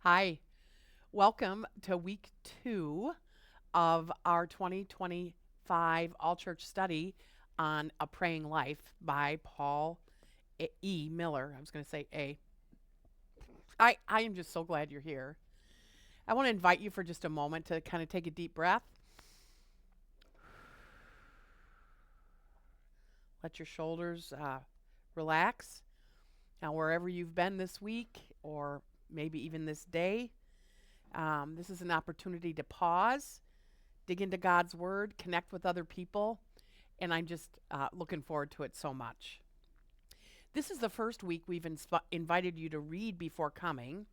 Hi, welcome to week 2 of our 2025 All Church Study on A Praying Life by Paul E. Miller. I was going to say A. I am just so glad you're here. I want to invite you for just a moment to kind of take a deep breath. Let your shoulders relax. Now, wherever you've been this week or maybe even this day, this is an opportunity to pause, dig into God's Word, connect with other people, and I'm just looking forward to it so much. This is the first week we've invited you to read before coming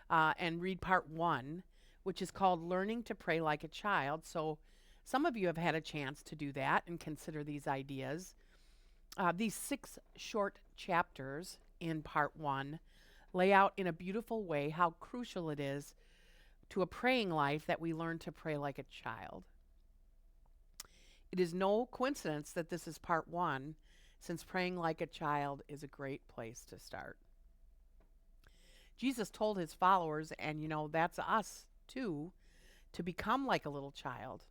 and read part 1, which is called Learning to Pray Like a Child. So some of you have had a chance to do that and consider these ideas. These 6 short chapters in part 1 lay out in a beautiful way how crucial it is to a praying life that we learn to pray like a child. It is no coincidence that this is part 1, since praying like a child is a great place to start. Jesus told his followers, and that's us too, to become like a little child.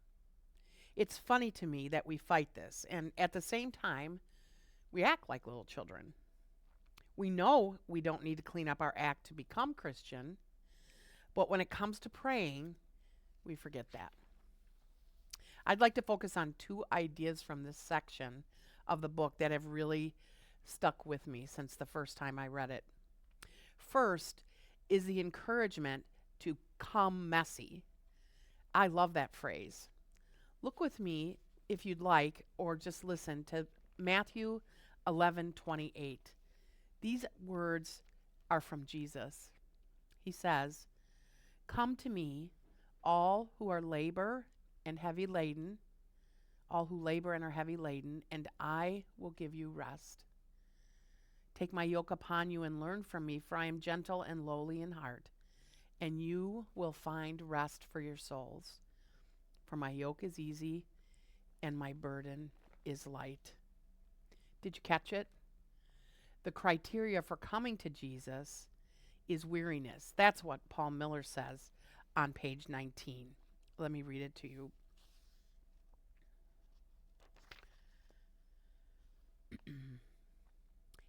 It's funny to me that we fight this, and at the same time, we act like little children. We know we don't need to clean up our act to become Christian, but when it comes to praying, we forget that. I'd like to focus on 2 ideas from this section of the book that have really stuck with me since the first time I read it. First is the encouragement to come messy. I love that phrase. Look with me, if you'd like, or just listen to Matthew 11:28. These words are from Jesus. He says, "Come to me, all who are labor and heavy laden, all who labor and are heavy laden, and I will give you rest. Take my yoke upon you and learn from me, for I am gentle and lowly in heart, and you will find rest for your souls. For my yoke is easy and my burden is light." Did you catch it? The criteria for coming to Jesus is weariness. That's what Paul Miller says on page 19. Let me read it to you.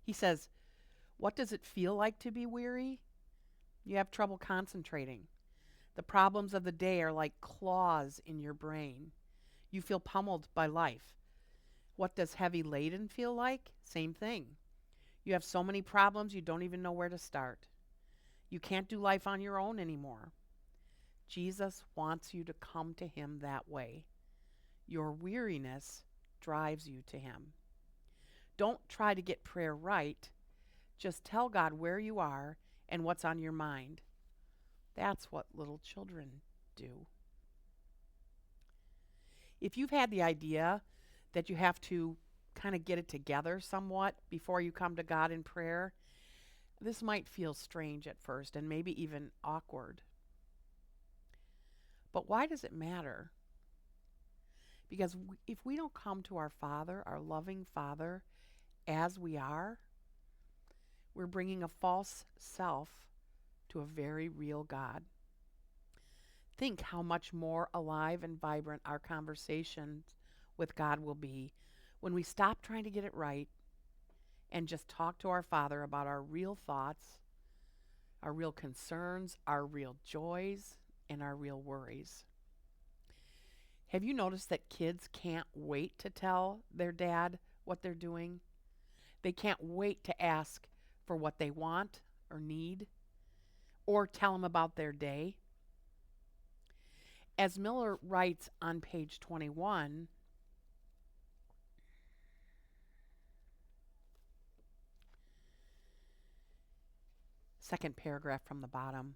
He says, "What does it feel like to be weary? You have trouble concentrating. The problems of the day are like claws in your brain. You feel pummeled by life. What does heavy laden feel like? Same thing. You have so many problems you don't even know where to start. You can't do life on your own anymore. Jesus wants you to come to him that way. Your weariness drives you to him. Don't try to get prayer right. Just tell God where you are and what's on your mind. That's what little children do." If you've had the idea that you have to kind of get it together somewhat before you come to God in prayer, this might feel strange at first and maybe even awkward. But why does it matter? Because if we don't come to our Father, our loving Father, as we are, we're bringing a false self to a very real God. Think how much more alive and vibrant our conversations with God will be when we stop trying to get it right and just talk to our Father about our real thoughts, our real concerns, our real joys, and our real worries. Have you noticed that kids can't wait to tell their dad what they're doing? They can't wait to ask for what they want or need or tell them about their day. As Miller writes on page 21, second paragraph from the bottom,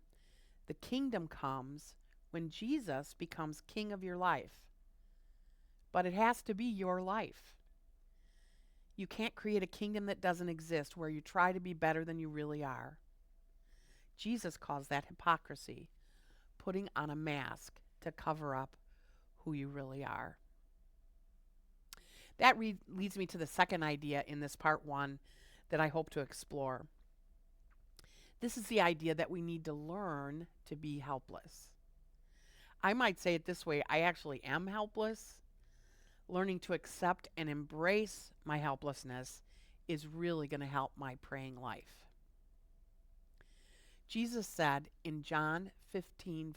the kingdom comes when Jesus becomes king of your life. But it has to be your life. You can't create a kingdom that doesn't exist where you try to be better than you really are. Jesus calls that hypocrisy, putting on a mask to cover up who you really are. That leads me to the second idea in this part 1 that I hope to explore. This is the idea that we need to learn to be helpless. I might say it this way: I actually am helpless. Learning to accept and embrace my helplessness is really going to help my praying life. Jesus said in John 15:5,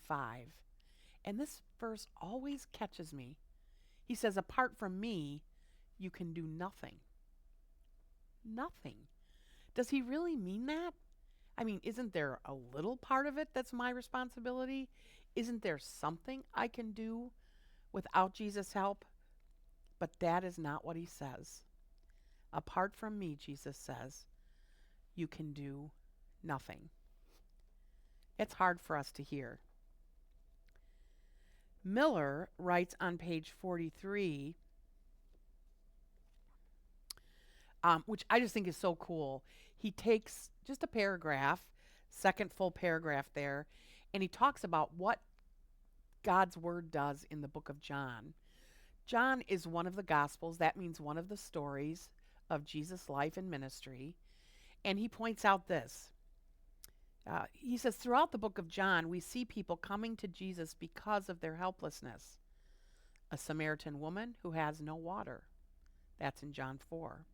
and this verse always catches me. He says, apart from me, you can do nothing. Nothing. Does he really mean that? I mean, isn't there a little part of it that's my responsibility? Isn't there something I can do without Jesus' help? But that is not what he says. Apart from me, Jesus says, you can do nothing. It's hard for us to hear. Miller writes on page 43, which I just think is so cool. He takes just a paragraph, second full paragraph there, and he talks about what God's word does in the book of John. John is one of the Gospels. That means one of the stories of Jesus' life and ministry. And he points out this. He says, throughout the book of John, we see people coming to Jesus because of their helplessness. A Samaritan woman who has no water. That's in John 4.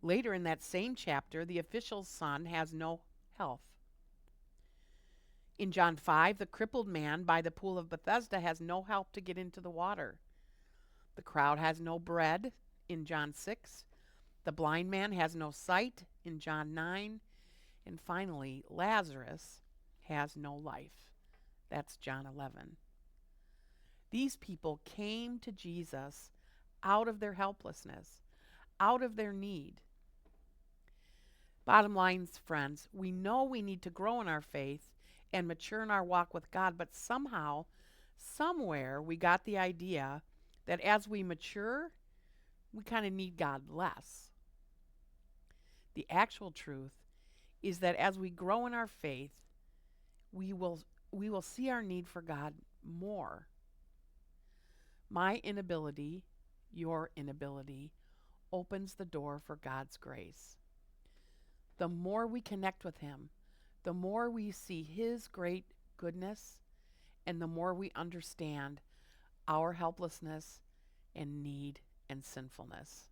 Later in that same chapter, the official's son has no health. In John 5, the crippled man by the pool of Bethesda has no help to get into the water. The crowd has no bread in John 6. The blind man has no sight in John 9. And finally, Lazarus has no life. That's John 11. These people came to Jesus out of their helplessness, out of their need. Bottom line, friends, we know we need to grow in our faith and mature in our walk with God, but somehow, somewhere, we got the idea that as we mature, we kind of need God less. The actual truth is that as we grow in our faith, we will see our need for God more. My inability, your inability, opens the door for God's grace. The more we connect with Him, the more we see His great goodness, and the more we understand our helplessness and need and sinfulness.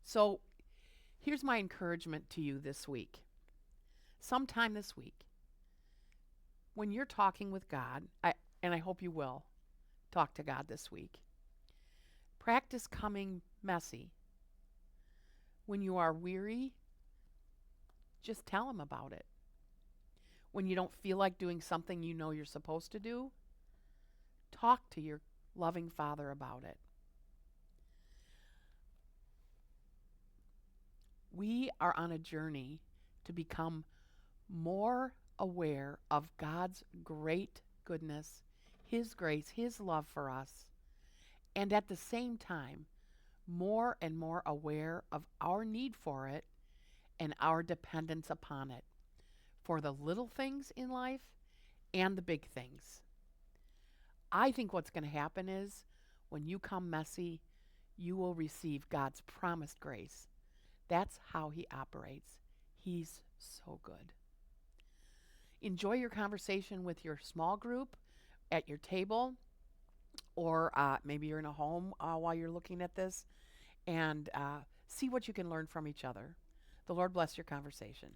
So, here's my encouragement to you this week. Sometime this week, when you're talking with God, and I hope you will talk to God this week, practice coming messy. When you are weary, just tell Him about it. When you don't feel like doing something you know you're supposed to do, talk to your loving Father about it. We are on a journey to become more aware of God's great goodness, His grace, His love for us, and at the same time, more and more aware of our need for it and our dependence upon it for the little things in life and the big things. I think what's going to happen is when you come messy, you will receive God's promised grace. That's how He operates. He's so good. Enjoy your conversation with your small group at your table, or maybe you're in a home while you're looking at this, and see what you can learn from each other. The Lord bless your conversation.